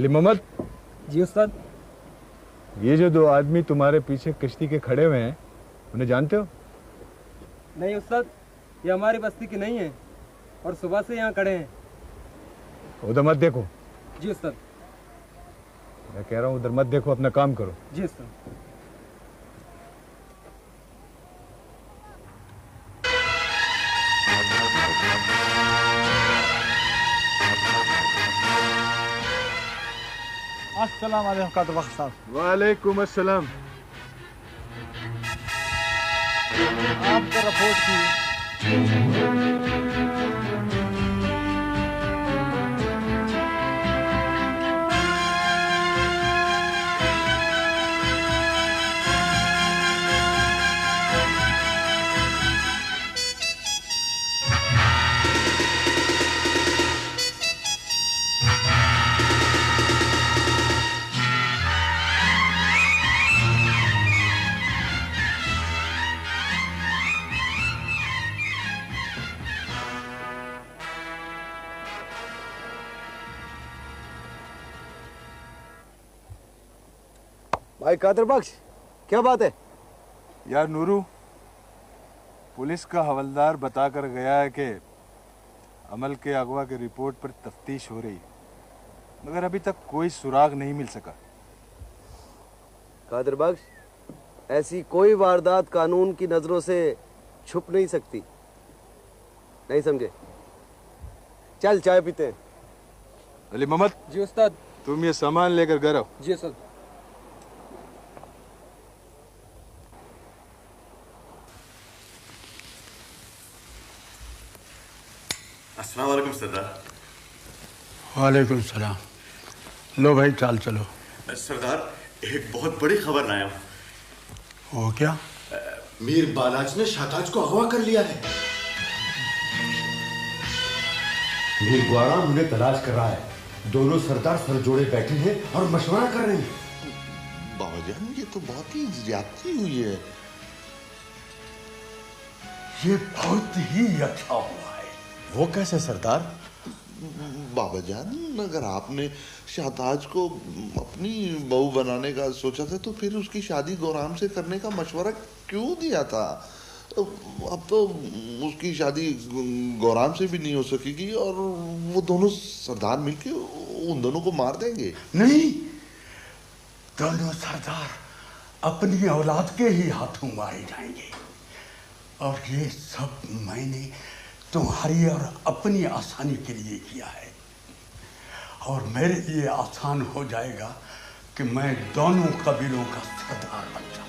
अली मोहम्मद। जी उस्ताद। ये जो दो आदमी तुम्हारे पीछे किश्ती के खड़े हुए हैं, उन्हें जानते हो? नहीं उस्ताद, ये हमारी बस्ती की नहीं है और सुबह से यहाँ खड़े हैं। उधर मत देखो। जी उस्ताद। मैं कह रहा हूँ उधर मत देखो, अपना काम करो। जी उस्ताद। अस्सलाम वालेकुम कादर बख्श साहब। वालेकुम अस्सलाम। आपका रिपोर्ट की। भाई कादर बख्श, क्या बात है? यार नूरू, पुलिस का हवलदार बता कर गया है कि अमल के अगवा की रिपोर्ट पर तफ्तीश हो रही है, मगर अभी तक कोई सुराग नहीं मिल सका। कादर बख्श, ऐसी कोई वारदात कानून की नजरों से छुप नहीं सकती, नहीं समझे? चल चाय पीते हैं। अली मोहम्मद। जी उस्ताद। तुम ये सामान लेकर घर आओ। जी उस्ताद। अस्सलाम वालेकुम सरदार। वालेकुम सलाम। लो भाई चाल चलो। सरदार, एक बहुत बड़ी खबर लाया हूँ। वो क्या? मीर बालाज ने शाहताज को अगवा कर लिया है। मीर ग्वाड़ा उन्हें तलाश कर रहा है। दोनों सरदार सर जोड़े बैठे हैं और मशवरा कर रहे हैं। बाबाजान, ये तो बहुत ही ज्यादती हुई है। ये बहुत ही अच्छा हुआ है। वो कैसे सरदार? बाबाजान, अगर आपने शाहताज को अपनी बहू बनाने का सोचा था तो फिर उसकी शादी गोराम से करने का मशवरा क्यों दिया था? अब तो उसकी शादी गोराम से भी नहीं हो सकेगी और वो दोनों सरदार मिलके उन दोनों को मार देंगे। नहीं, दोनों सरदार अपनी औलाद के ही हाथों मारे जाएंगे। और ये सब मैंने तुम्हारी और अपनी आसानी के लिए किया है, और मेरे लिए आसान हो जाएगा कि मैं दोनों कबीलों का सरदार बन जाऊं।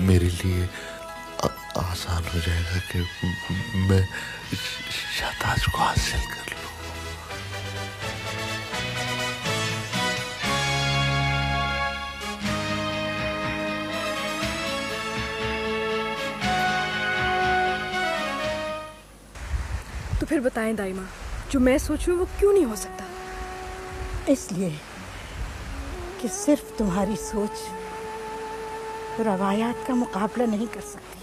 मेरे लिए आसान हो जाएगा कि मैं शाहताज को हासिल कर लूं। तो फिर बताएं दाइमा, जो मैं सोचूं वो क्यों नहीं हो सकता? इसलिए कि सिर्फ तुम्हारी सोच रवायात का मुकाबला नहीं कर सकती।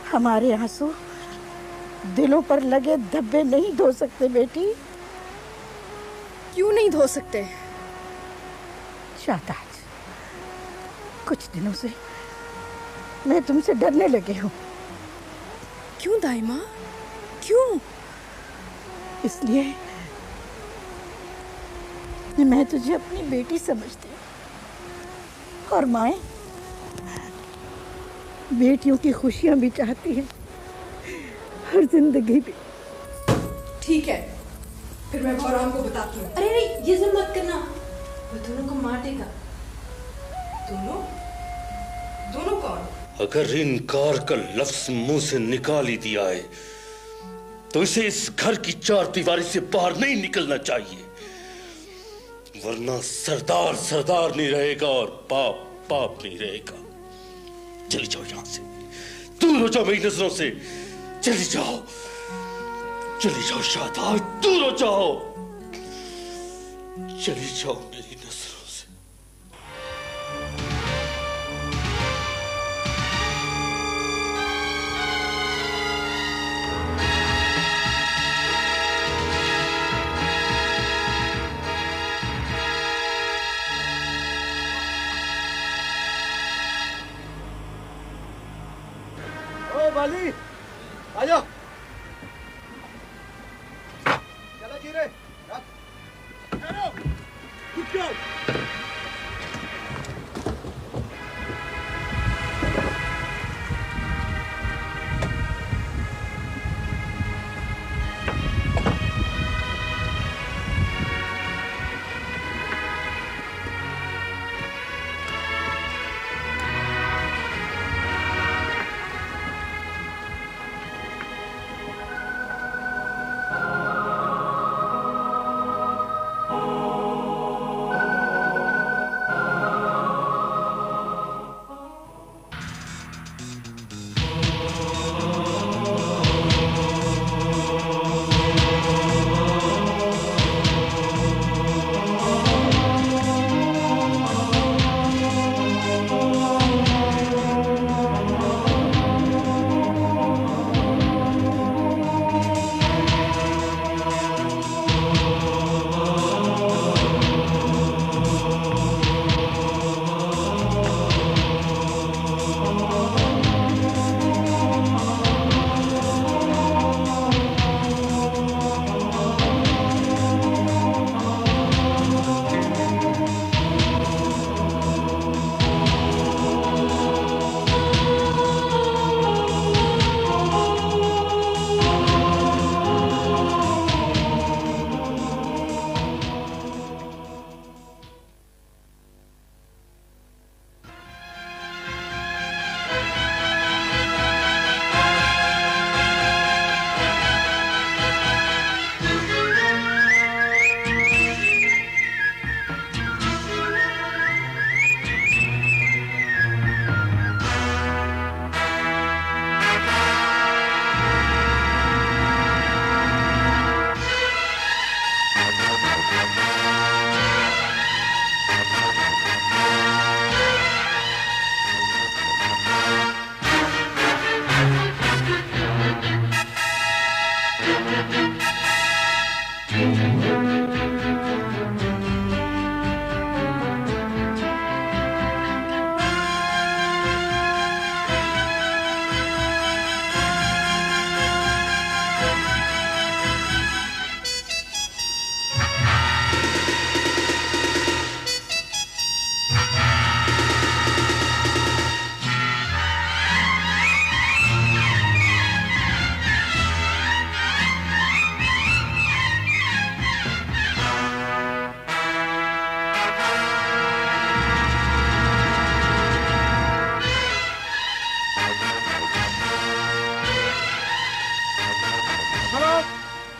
हमारे आंसू दिलों पर लगे धब्बे नहीं धो सकते बेटी। क्यों नहीं धो सकते? शाहताज, कुछ दिनों से मैं तुमसे डरने लगी हूँ। क्यों दाइमा, क्यों? इसलिए मैं तुझे अपनी बेटी समझती हूँ, और माएँ बेटियों की खुशियाँ भी चाहती हैं, हर जिंदगी भी। ठीक है, फिर मैं गोराम को बताती हूँ। अरे नहीं, ये सब मत करना, वो दोनों को मार देगा। दोनों? दोनों कौन? अगर इनकार का लफ्ज मुंह से निकाल ही दिया है तो इसे इस घर की चार दीवारी से बाहर नहीं निकलना चाहिए, वरना सरदार सरदार नहीं रहेगा और बाप बाप नहीं रहेगा। चली जाओ यहां से, दूर हो जाओ मेरी नजरों से, चली जाओ, चली जाओ शाहताज, दूर हो जाओ, चली जाओ मेरी नजरों से। वाली आ जाओ। चला जी रे, रुक जाओ।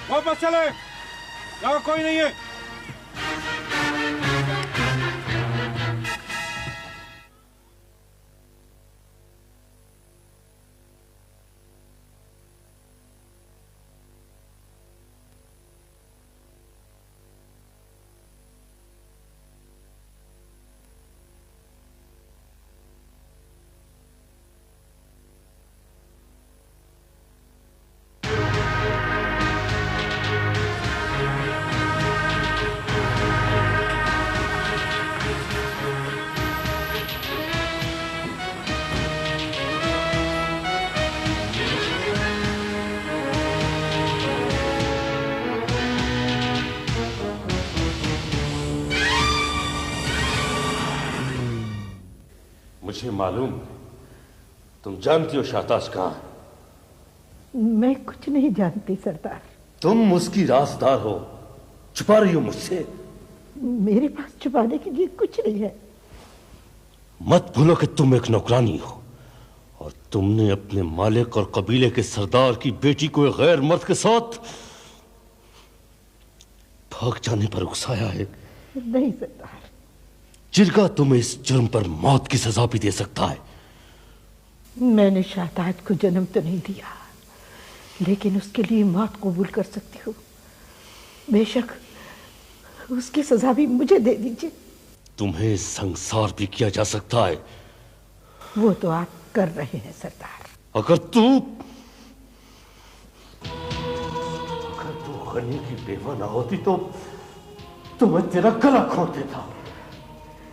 वापस चले, यहाँ कोई नहीं है। मुझे मालूम, तुम जानती हो शाहताज कहाँ है। मैं कुछ नहीं जानती सरदार। तुम उसकी राजदार हो, छुपा रही हो मुझसे। मेरे पास छुपाने के लिए कुछ नहीं है। मत भूलो कि तुम एक नौकरानी हो और तुमने अपने मालिक और कबीले के सरदार की बेटी को एक गैर मर्द के साथ भाग जाने पर उकसाया है। नहीं सरदार। जिरगा तुम्हें इस जुर्म पर मौत की सजा भी दे सकता है। मैंने शाहताज को जन्म तो नहीं दिया, लेकिन उसके लिए मौत कबूल कर सकती हूँ। बेशक उसकी सजा भी मुझे दे दीजिए। तुम्हें संसार भी किया जा सकता है। वो तो आप कर रहे हैं सरदार। अगर तू गनी की बेवा ना होती तो मैं तेरा गला घोंट देता।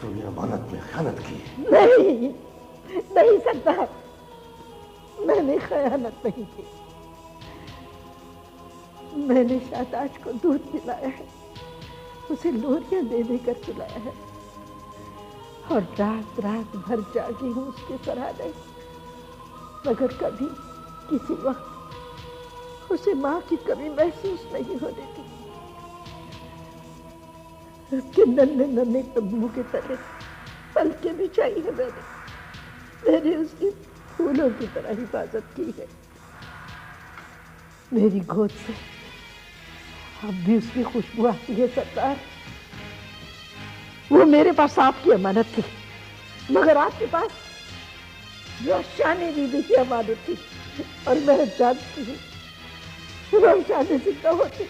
तूने अमानत में खयानत की। नहीं नहीं सरदार, मैंने खयानत नहीं की। मैंने शाहताज को दूध पिलाया है, उसे लोरियां दे देकर सुलाया है और रात रात भर जागी हूँ उसके सराहने, मगर कभी किसी वक्त उसे माँ की कमी महसूस नहीं होने दी। उसके नन्हे नन्हे तब्बू के तले पलके बिछाई है मैंने उसकी फूलों की तरह हिफाजत की है। मेरी गोद से अब भी उसकी खुशबू आती है सरदार। वो मेरे पास आपकी अमानत थी, मगर आपके पास शानी बीबी की अमानत थी, और मैं जानती हूँ वो शानी से न होती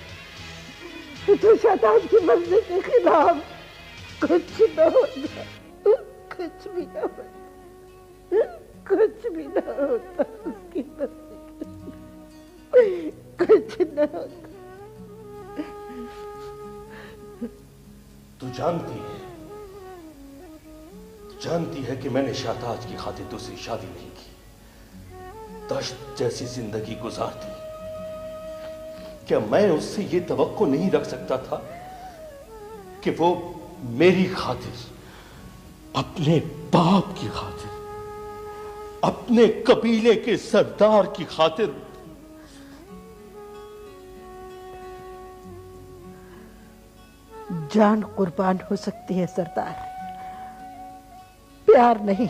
तो शाहताज की मर्जी के खिलाफ कुछ न होता, कुछ भी न होता, कुछ भी न होता, उसकी मर्जी कुछ न होता। तू जानती है कि मैंने शाहताज की खातिर दूसरी शादी नहीं की, दश्त जैसी जिंदगी गुजार दी। क्या मैं उससे ये तवक्को नहीं रख सकता था कि वो मेरी खातिर, अपने बाप की खातिर, अपने कबीले के सरदार की खातिर जान कुर्बान हो सकती है सरदार, प्यार नहीं।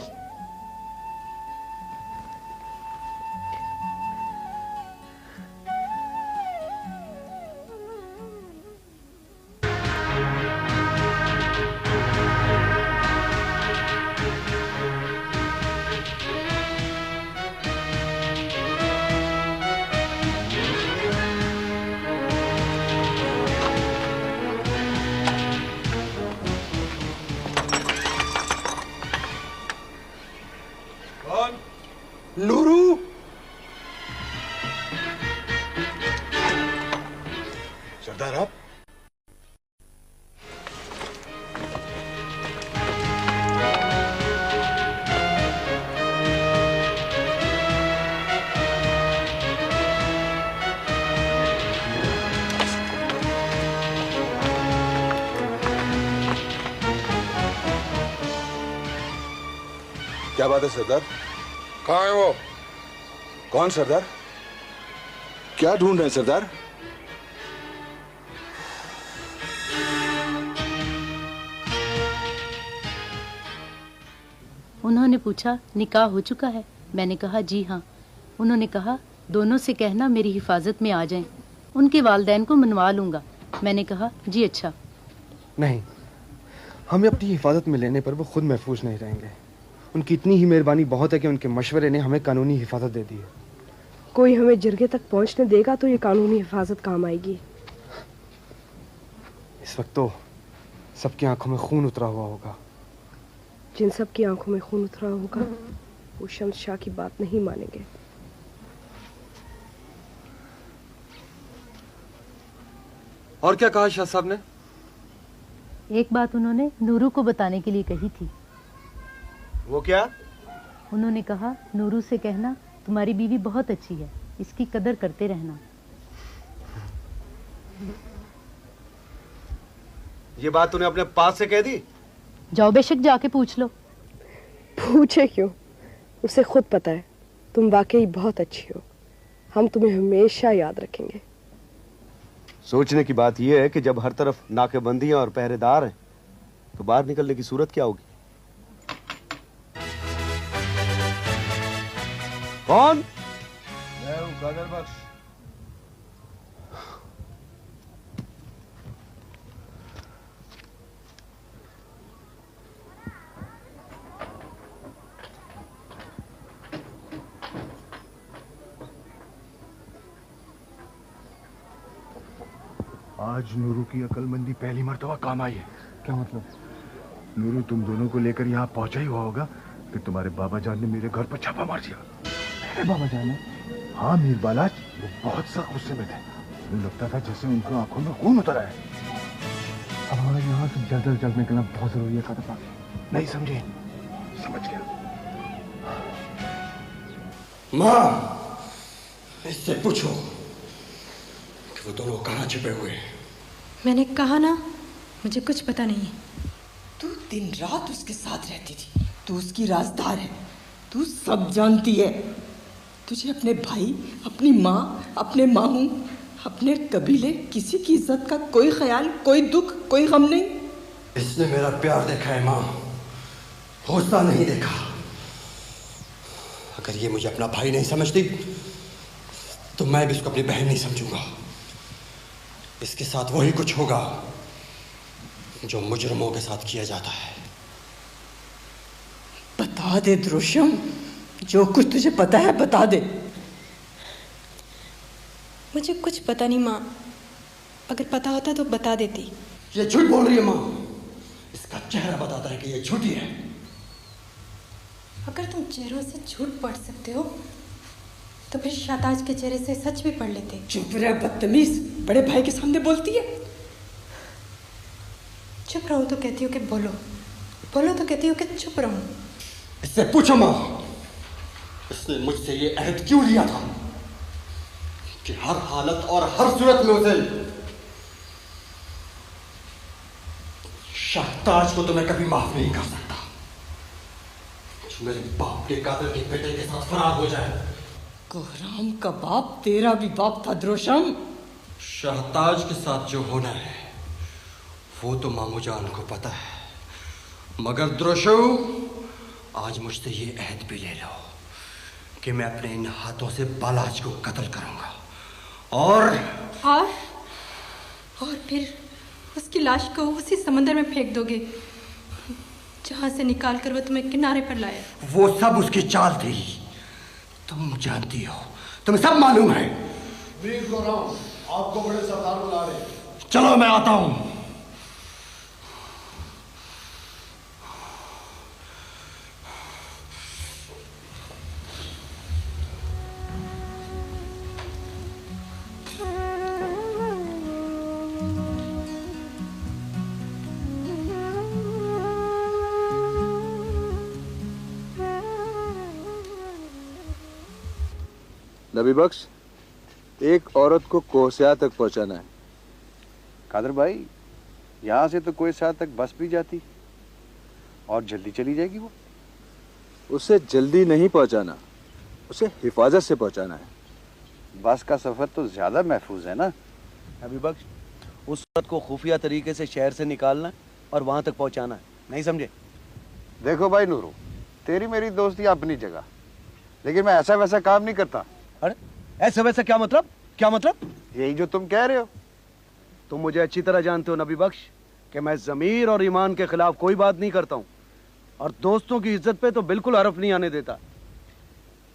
नूरू, सरदार आप? क्या बात है सरदार? कहाँ है वो? कौन सरदार? क्या ढूंढ रहे हैं सरदार? उन्होंने पूछा निकाह हो चुका है? मैंने कहा जी हाँ। उन्होंने कहा दोनों से कहना मेरी हिफाजत में आ जाएं, उनके वालिदैन को मनवा लूंगा। मैंने कहा जी अच्छा। नहीं, हमें अपनी हिफाजत में लेने पर वो खुद महफूज नहीं रहेंगे। उनकी इतनी ही मेहरबानी बहुत है कि उनके मशवरे ने हमें कानूनी हिफाजत दे दी है। कोई हमें जिरगे तक पहुंचने देगा तो ये कानूनी हिफाजत काम आएगी। इस वक्त तो सबकी आंखों में खून उतरा हुआ होगा। जिन सब की आंखों में खून उतरा होगा वो शम्स शाह की बात नहीं मानेंगे। और क्या कहा शाह साहब ने? एक बात उन्होंने नूरू को बताने के लिए कही थी। वो क्या? उन्होंने कहा नूरू से कहना तुम्हारी बीवी बहुत अच्छी है, इसकी कदर करते रहना। ये बात तूने अपने पास से कह दी? जाओ बेशक जाके पूछ लो। पूछे क्यों, उसे खुद पता है तुम वाकई बहुत अच्छी हो। हम तुम्हें हमेशा याद रखेंगे। सोचने की बात यह है कि जब हर तरफ नाकेबंदियां और पहरेदार हैं तो बाहर निकलने की सूरत क्या होगी? कौन? मैं हूँ कादर बख्श। आज नूरू की अक्लमंदी पहली मर्तबा काम आई है। क्या मतलब? नूरू तुम दोनों को लेकर यहाँ पहुंचा ही हुआ होगा कि तुम्हारे बाबा जान ने मेरे घर पर छापा मार दिया। मेरे बाबा जान ने? हाँ मीर बालाज, वो बहुत सख्त गुस्से में थे। मुझे लगता था जैसे उनकी आंखों में खून उतर आया। अब हमारा यहाँ से जल्द निकलना बहुत जरूरी है कादर। नहीं समझे? समझ गया। माँ, इससे पूछो कि वो दोनों कहाँ छिपे हुए हैं। मैंने कहा ना, मुझे कुछ पता नहीं है। तू दिन रात उसके साथ रहती थी, तू उसकी राजदार है, तू सब जानती है। तुझे अपने भाई, अपनी माँ, अपने मामू, अपने कबीले, किसी की इज्जत का कोई ख्याल, कोई दुख, कोई गम नहीं। इसने मेरा प्यार देखा है माँ, हौसला नहीं देखा। अगर ये मुझे अपना भाई नहीं समझती तो मैं भी इसको अपनी बहन नहीं समझूंगा। इसके साथ वही कुछ होगा जो मुजरिमों के साथ किया जाता है। बता दे द्रोशम, जो कुछ तुझे पता है बता दे। मुझे कुछ पता नहीं माँ, अगर पता होता तो बता देती। ये झूठ बोल रही है माँ, इसका चेहरा बताता है कि ये झूठी है। अगर तुम चेहरों से झूठ पढ़ सकते हो तो फिर शाहताज के चेहरे से सच भी पढ़ लेते। चुप रह बदतमीज, बड़े भाई के सामने बोलती है। चुप रहो तो कहती हो कि बोलो, बोलो तो कहती हो कि चुप रहो। इससे पूछो माँ, इसने मुझसे ये अहद क्यों लिया था कि हर हालत और हर सूरत में उसे शाहताज को तो मैं कभी माफ नहीं कर सकता। मेरे बाप के कातिल के बेटे के साथ फरार हो जाए। कोहराम का बाप तेरा भी बाप था द्रोशम। शाहताज के साथ जो होना है वो तो मामू जान को पता है, मगर द्रोशो आज मुझसे ये अहद भी ले लो कि मैं अपने इन हाथों से बालाज को कत्ल करूंगा और फिर उसकी लाश को उसी समंदर में फेंक दोगे जहां से निकाल कर वो तुम्हें किनारे पर लाया। वो सब उसकी चाल थी, तुम जानती हो, तुम्हें सब मालूम है। वीर गौराम, आपको बड़े सरदार बुला रहे हैं। चलो मैं आता हूं। नबी बख्श, एक औरत को कोहस्या तक पहुंचाना है। कादर भाई, यहाँ से तो कोहस्या तक बस भी जाती और जल्दी चली जाएगी। वो उसे जल्दी नहीं पहुंचाना, उसे हिफाजत से पहुंचाना है। बस का सफर तो ज्यादा महफूज है ना। नबी बख्श, उस औरत को खुफिया तरीके से शहर से निकालना और वहां तक पहुंचाना है, नहीं समझे? देखो भाई नूरू, तेरी मेरी दोस्ती अपनी जगह, लेकिन मैं ऐसा वैसा काम नहीं करता। अरे ऐसा वैसा क्या मतलब? क्या मतलब? यही जो तुम कह रहे हो। तुम मुझे अच्छी तरह जानते हो नबी बख्श कि मैं ज़मीर और ईमान के खिलाफ कोई बात नहीं करता हूँ और दोस्तों की इज्जत पे तो बिल्कुल हरफ नहीं आने देता।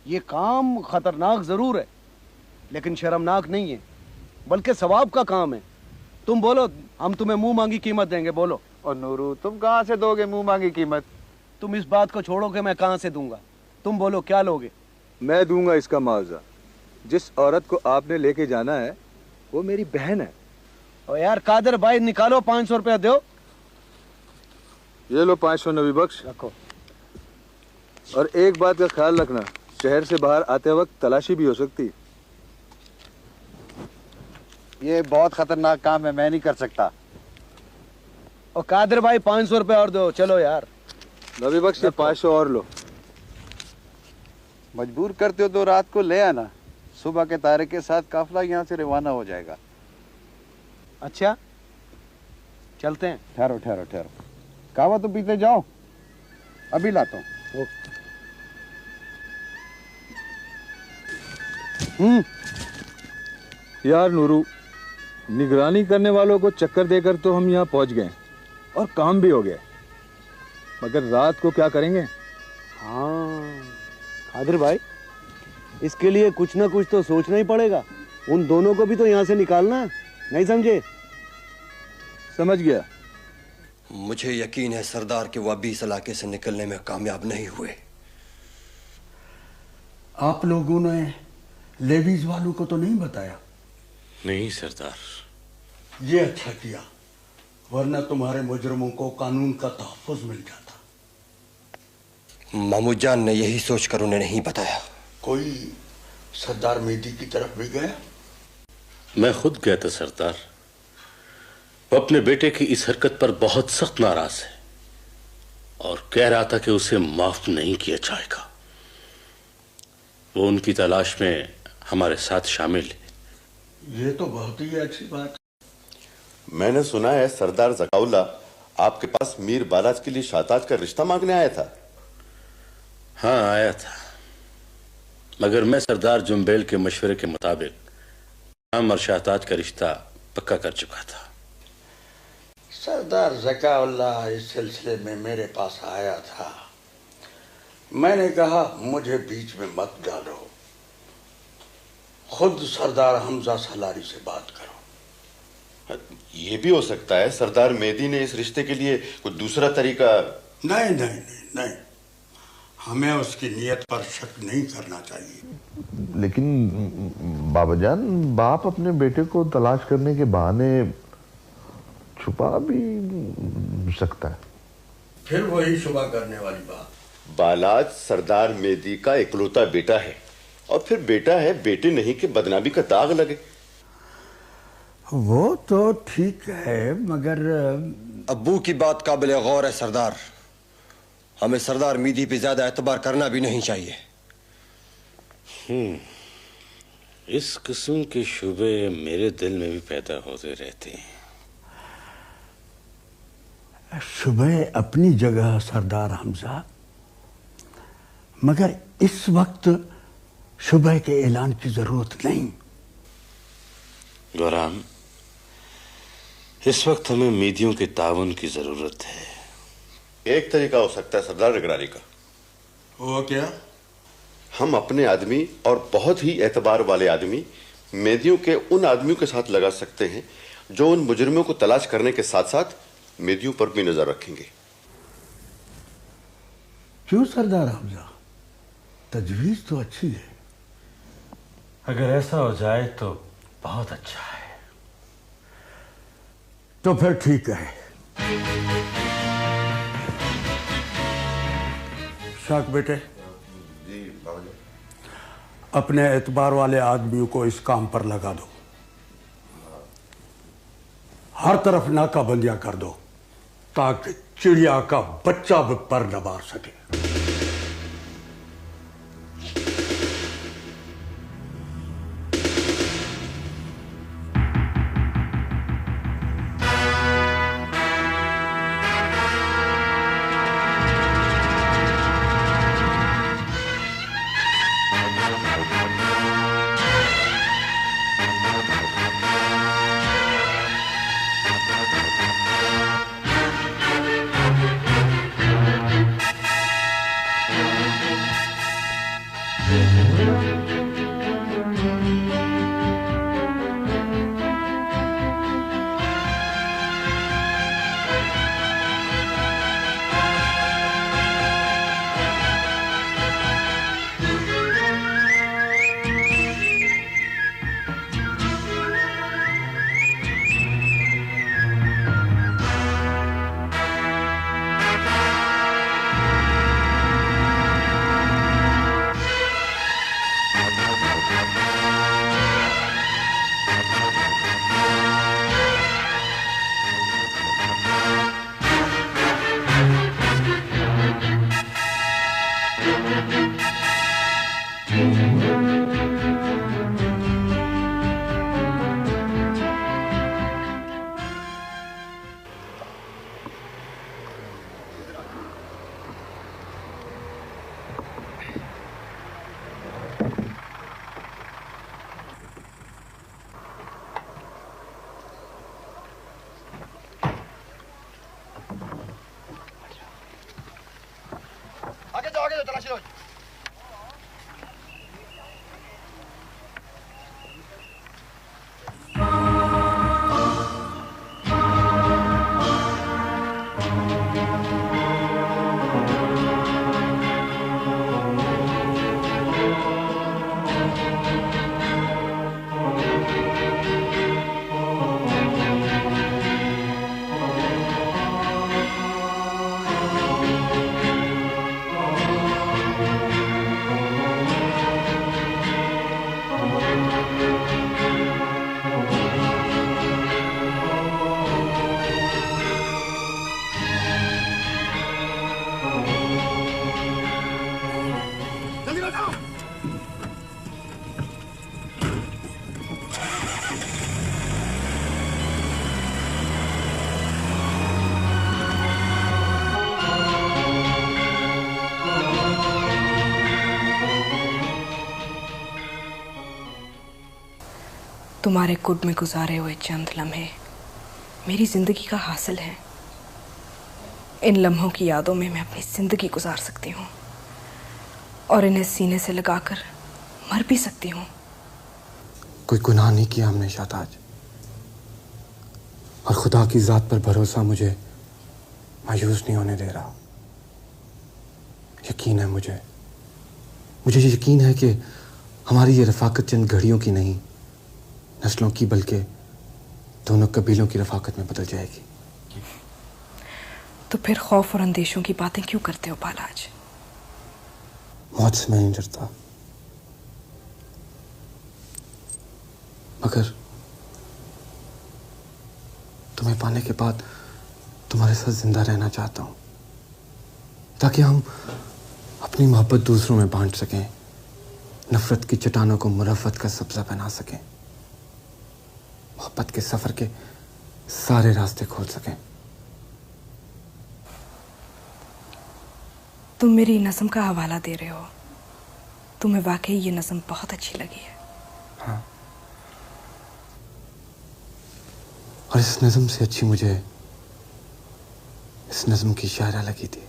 ये काम खतरनाक जरूर है लेकिन शर्मनाक नहीं है, बल्कि सवाब का काम है। तुम बोलो, हम तुम्हें मुंह मांगी कीमत देंगे। बोलो। और नूरू, तुम कहाँ से दोगे मुंह मांगी कीमत? तुम इस बात को छोड़ो कि मैं कहाँ से दूंगा। तुम बोलो क्या लोगे? मैं दूंगा इसका मुआवजा। जिस औरत को आपने लेके जाना है वो मेरी बहन है। और यार कादर भाई, निकालो 500 रुपया दो। ये लो 500 नबी बख्श, रखो। और एक बात का ख्याल रखना, शहर से बाहर आते वक्त तलाशी भी हो सकती है। ये बहुत खतरनाक काम है, मैं नहीं कर सकता। और कादर भाई 500 रुपया और दो। चलो यार। नबी बख्श, ये 500 और लो। मजबूर करते हो तो रात को ले आना, सुबह के तारे के साथ काफिला यहाँ से रवाना हो जाएगा। अच्छा चलते हैं। ठहरो ठहरो ठहरो, कहवा तो पीते जाओ, अभी लाता हूँ। यार नूरू, निगरानी करने वालों को चक्कर देकर तो हम यहाँ पहुँच गए और काम भी हो गया, मगर रात को क्या करेंगे? हाँ कादर भाई, इसके लिए कुछ ना कुछ तो सोचना ही पड़ेगा। उन दोनों को भी तो यहाँ से निकालना है, नहीं समझे? समझ गया। मुझे यकीन है सरदार कि वो अभी इस इलाके से निकलने में कामयाब नहीं हुए। आप लोगों ने लेडीज वालों को तो नहीं बताया? नहीं सरदार। ये अच्छा किया, वरना तुम्हारे मुजरिमों को कानून का तहफ़्फ़ुज़ मिल जाता। मामू जान ने यही सोचकर उन्हें नहीं बताया। कोई सरदार मेदी की तरफ भी गया? मैं खुद गया था सरदार। वो अपने बेटे की इस हरकत पर बहुत सख्त नाराज है और कह रहा था कि उसे माफ नहीं किया जाएगा। वो उनकी तलाश में हमारे साथ शामिल है। ये तो बहुत ही अच्छी बात है। मैंने सुना है सरदार जकाउल्ला आपके पास मीर बालाज के लिए शाहताज का रिश्ता मांगने आया था। हाँ आया था, मगर मैं सरदार जुम्बेल के मशवरे के मुताबिक हम और शाहताज का रिश्ता पक्का कर चुका था। सरदार जकाउल्ला इस सिलसिले में मेरे पास आया था। मैंने कहा मुझे बीच में मत डालो, खुद सरदार हमजा सलारी से बात करो। ये भी हो सकता है सरदार मेदी ने इस रिश्ते के लिए कोई दूसरा तरीका। नहीं नहीं नहीं नहीं, हमें उसकी नीयत पर शक नहीं करना चाहिए। लेकिन बाबाजान, बाप अपने बेटे को तलाश करने के बहाने छुपा भी सकता है। फिर वही शुबा करने वाली बात। बालाज सरदार मेदी का इकलौता बेटा है, और फिर बेटा है, बेटे नहीं कि बदनामी का दाग लगे। वो तो ठीक है, मगर अब्बू की बात काबिल गौर है सरदार। हमें सरदार मीदी पे ज्यादा एतबार करना भी नहीं चाहिए। इस किस्म के शुबे मेरे दिल में भी पैदा होते रहते हैं। सुबह अपनी जगह सरदार हमजा, मगर इस वक्त सुबह के ऐलान की जरूरत नहीं। गौराम, इस वक्त हमें मीदियों के ताउन की जरूरत है। एक तरीका हो सकता है सरदार निगरानी का। वो क्या? हम अपने आदमी और बहुत ही एतबार वाले आदमी मेदियों के उन आदमियों के साथ लगा सकते हैं जो उन मुजरिमों को तलाश करने के साथ साथ मेदियों पर भी नजर रखेंगे। क्यों सरदार हमजा, तजवीज तो अच्छी है। अगर ऐसा हो जाए तो बहुत अच्छा है। तो फिर ठीक है। शाक बेटे, जी बाबाजी। अपने एतबार वाले आदमियों को इस काम पर लगा दो। हर तरफ नाकाबंदियां कर दो ताकि चिड़िया का बच्चा भी पर न मार सके। आगे जाओ तलाशी लो। तुम्हारे कुड में गुजारे हुए चंद लम्हे मेरी जिंदगी का हासिल है। इन लम्हों की यादों में मैं अपनी जिंदगी गुजार सकती हूँ और इन्हें सीने से लगाकर मर भी सकती हूँ। कोई गुनाह नहीं किया हमने शाहताज, और खुदा की जात पर भरोसा मुझे मायूस नहीं होने दे रहा। यकीन है मुझे यकीन है कि हमारी ये रफाकत चंद घड़ियों की नहीं, नस्लों की, बल्कि दोनों कबीलों की रफाकत में बदल जाएगी। तो फिर खौफ और अंदेशों की बातें क्यों करते हो बालाज? मौत से मैं नहीं डरता, मगर तुम्हें पाने के बाद तुम्हारे साथ जिंदा रहना चाहता हूं, ताकि हम अपनी मोहब्बत दूसरों में बांट सकें, नफरत की चट्टानों को मुरफ़्फ़त का सब्ज़ा बना सकें, मोहब्बत के सफर के सारे रास्ते खोल सकें। तुम मेरी नज़म का हवाला दे रहे हो, तुम्हें वाकई ये नज़म बहुत अच्छी लगी है। हाँ, और इस नज़म से अच्छी मुझे इस नज़म की शायरा लगी थी।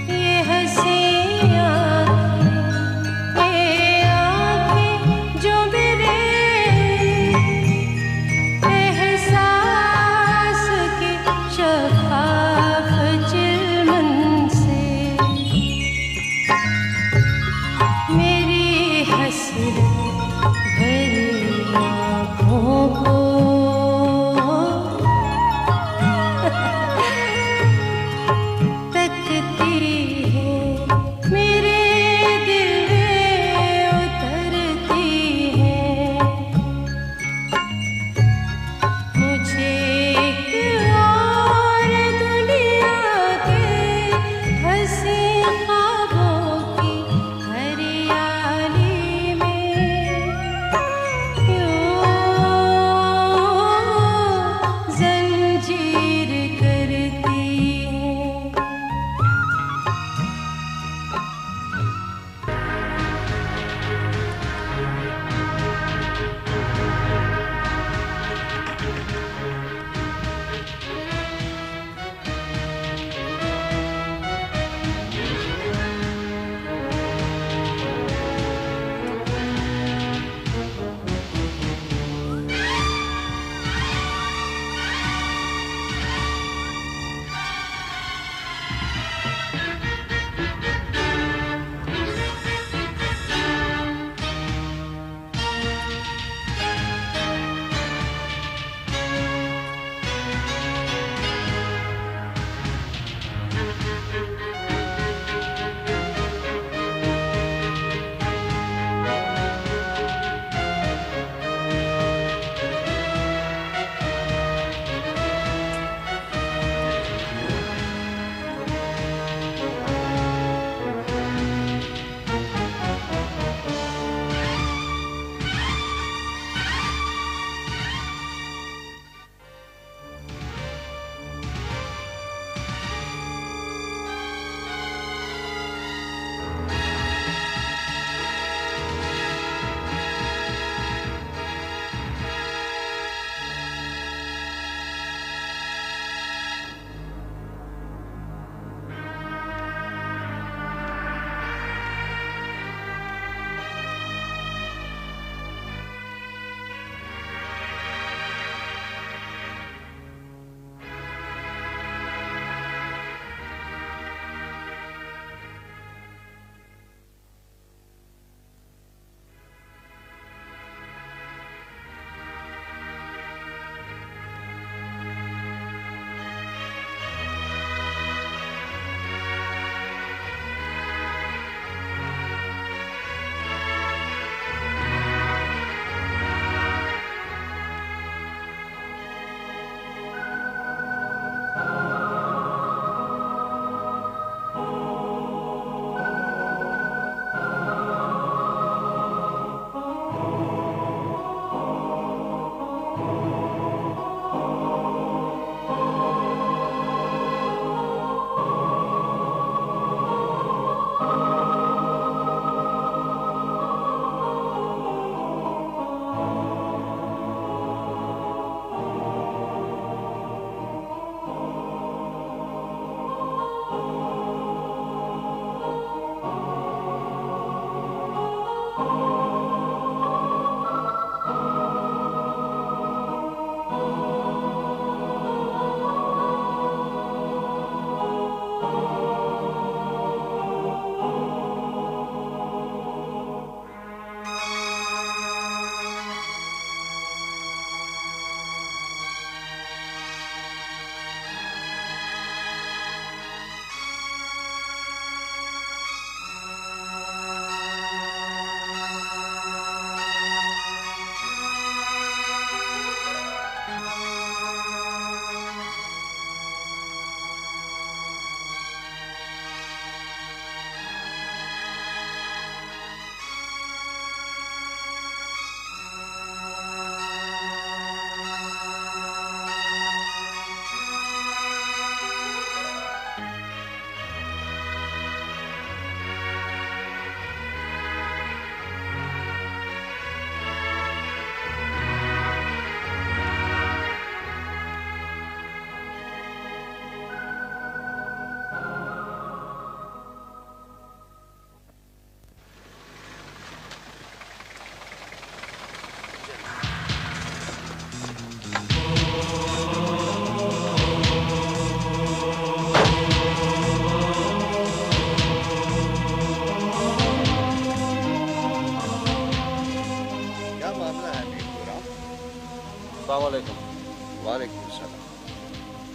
ये हंसी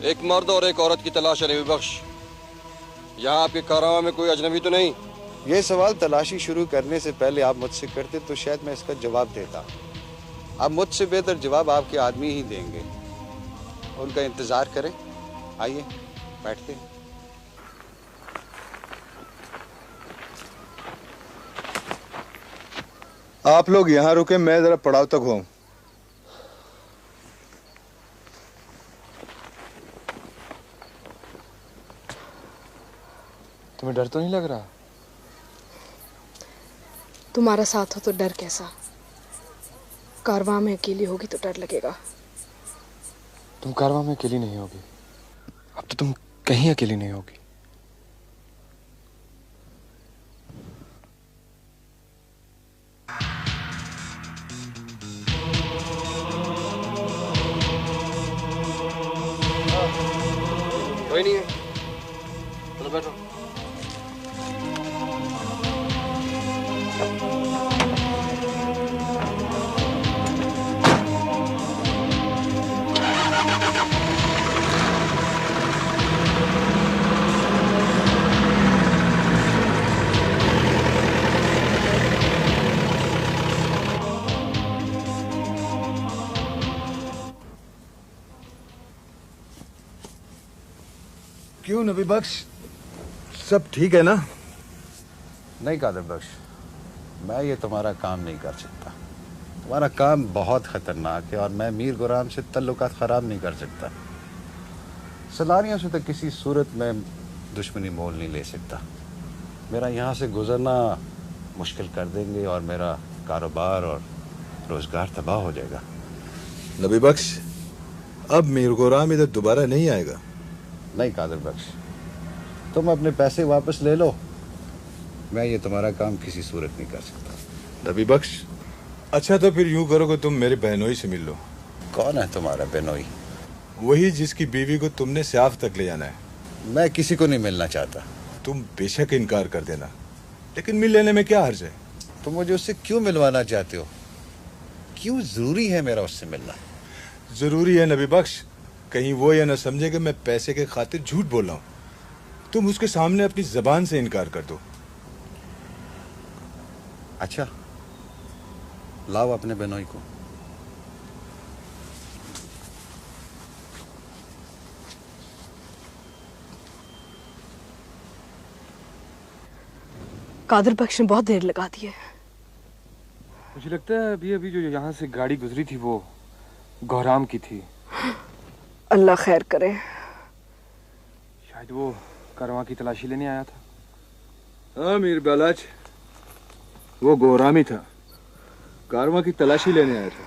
एक मर्द और एक औरत की तलाश है नबी बख्श। यहाँ आपके कारवां में कोई अजनबी तो नहीं? ये सवाल तलाशी शुरू करने से पहले आप मुझसे करते तो शायद मैं इसका जवाब देता। अब मुझसे बेहतर जवाब आपके आदमी ही देंगे। उनका इंतजार करें। आइए बैठते हैं। आप लोग यहाँ रुके, मैं जरा पड़ाव तक हूँ। तुम्हें डर तो नहीं लग रहा? तुम्हारा साथ हो तो डर कैसा? कारवां में अकेली होगी तो डर लगेगा। तुम कारवां में अकेली नहीं होगी। अब तो तुम कहीं अकेली नहीं होगी। कोई नहीं है, चलो बैठो। क्यों नबी बख्श, सब ठीक है ना? नहीं कादर बख्श, मैं ये तुम्हारा काम नहीं कर सकता। तुम्हारा काम बहुत खतरनाक है और मैं मीर गुलाम से तल्लुकात खराब नहीं कर सकता। सलारियों से तो किसी सूरत में दुश्मनी मोल नहीं ले सकता। मेरा यहाँ से गुजरना मुश्किल कर देंगे और मेरा कारोबार और रोजगार तबाह हो जाएगा। नबी बख्श, अब मीर गुलाम इधर दोबारा नहीं आएगा। नहीं कादर बख्श, तुम अपने पैसे वापस ले लो। मैं ये तुम्हारा काम किसी सूरत नहीं कर सकता। नबी बख्श, अच्छा तो फिर यूं करो कि तुम मेरे बहनोई से मिल लो। कौन है तुम्हारा बहनोई? वही जिसकी बीवी को तुमने स्याफ तक ले जाना है। मैं किसी को नहीं मिलना चाहता। तुम बेशक इनकार कर देना, लेकिन मिल लेने में क्या हर्ज है? तुम मुझे उससे क्यों मिलवाना चाहते हो? क्यों जरूरी है मेरा उससे मिलना? जरूरी है नबी बख्श, कहीं वो ये न समझे कि मैं पैसे के खातिर झूठ बोल रहा हूं। तुम उसके सामने अपनी जबान से इनकार कर दो। अच्छा, लाओ अपने बहनोई को। कादर बख्श ने बहुत देर लगा दी है। मुझे लगता है अभी अभी जो यहाँ से गाड़ी गुजरी थी वो गौराम की थी। अल्लाह खैर करे। शायद वो कारवां की तलाशी लेने आया था। हाँ मीर बालाज, वो गौरामी था, कारवां की तलाशी लेने आया था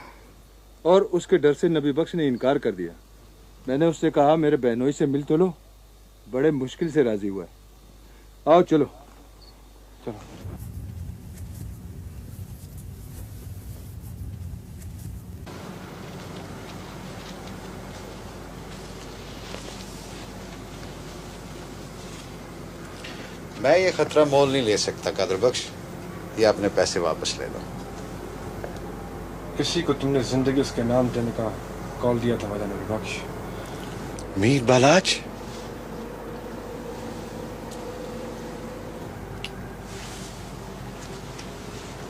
और उसके डर से नबी बख्श ने इनकार कर दिया। मैंने उससे कहा मेरे बहनोई से मिल तो लो, बड़े मुश्किल से राजी हुआ है। आओ चलो चलो। मैं ये खतरा मोल नहीं ले सकता कादर बख्श। ये अपने पैसे वापस ले लो। किसी को तुमने जिंदगी उसके नाम देने का कॉल दिया था वाला नबी बख्श? मीर बालाज,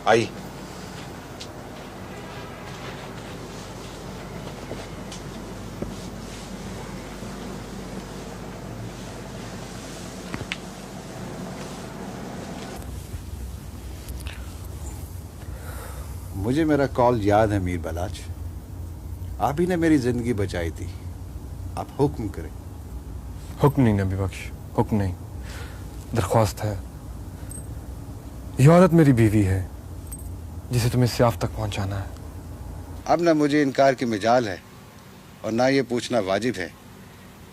आई। मुझे मेरा कॉल याद है मीर बालाज। आप ही ने मेरी जिंदगी बचाई थी। आप हुक्म करें। हुक्म नहीं नबी बख्श, हुक्म नहीं, दरख्वास्त है। ये औरत मेरी बीवी है जिसे तुम्हें स्याफ तक पहुंचाना है। अब ना मुझे इनकार की मिजाल है और ना ये पूछना वाजिब है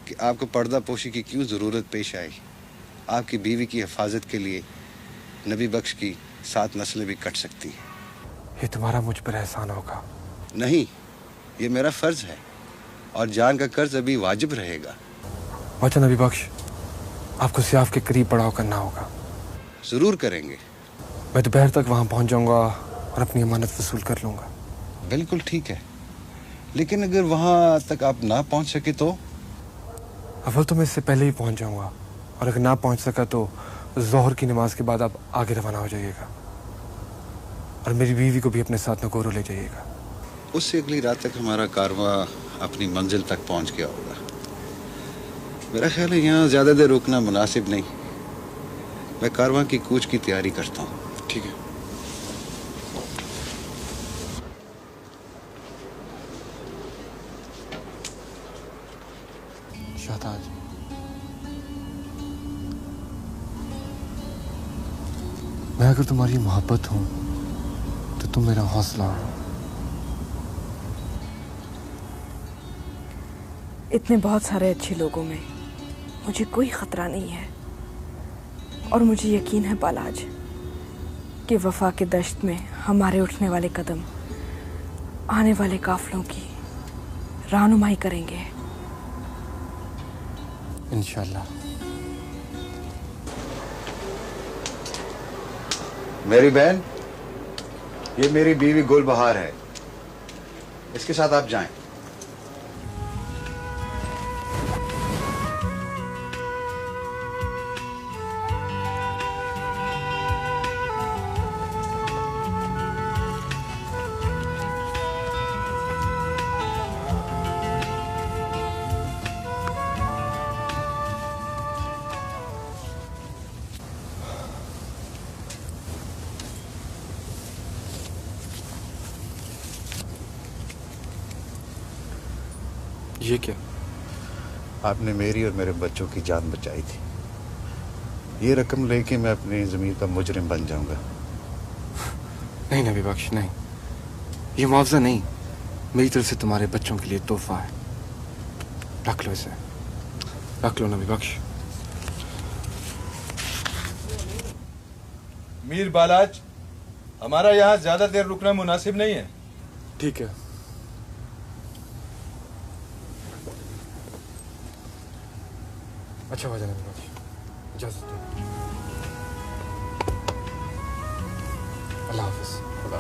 कि आपको पर्दा पोशी की क्यों ज़रूरत पेश आई। आपकी बीवी की हिफाजत के लिए नबी बख्श की 7 नस्लें भी कट सकती हैं। ये तुम्हारा मुझ पर एहसान होगा। नहीं, ये मेरा फर्ज है और जान का कर्ज अभी वाजिब रहेगा। अच्छा नबी बख्श, आपको स्याफ के करीब पड़ाव करना होगा। जरूर करेंगे। मैं दोपहर तक वहां पहुंच जाऊंगा और अपनी अमानत वसूल कर लूंगा। बिल्कुल ठीक है, लेकिन अगर वहां तक आप ना पहुंच सके तो? अव्वल तो मैं इससे पहले ही पहुंच जाऊंगा, और अगर ना पहुंच सका तो जोहर की नमाज के बाद आप आगे रवाना हो जाइएगा, और मेरी बीवी को भी अपने साथ नगोरो ले जाइएगा। उससे अगली रात तक हमारा कारवां अपनी मंजिल तक पहुंच गया होगा। मेरा ख्याल है यहाँ ज्यादा देर रुकना मुनासिब नहीं। मैं कारवां की कूच की तैयारी करता हूँ। ठीक है। शाहताज, मैं अगर तुम्हारी मोहब्बत हूं तो तुम मेरा हौसला हो। इतने बहुत सारे अच्छे लोगों में मुझे कोई खतरा नहीं है, और मुझे यकीन है बालाज कि वफा के दश्त में हमारे उठने वाले कदम आने वाले काफिलों की रहनुमाई करेंगे इंशाल्लाह। मेरी बहन, ये मेरी बीवी गुलबहार है, इसके साथ आप जाएं। ये क्या? आपने मेरी और मेरे बच्चों की जान बचाई थी। ये रकम लेके मैं अपनी जमीन का मुजरिम बन जाऊंगा। नहीं नबी बख्श, नहीं, ये मुआवजा नहीं, मेरी तरफ से तुम्हारे बच्चों के लिए तोहफा है। रख लो इसे, रख लो नबी बख्श। मीर बालाज, हमारा यहाँ ज्यादा देर रुकना मुनासिब नहीं है। ठीक है। अच्छा हो जाना, इजाजत दो। अल्लाह हाफिज। खुदा।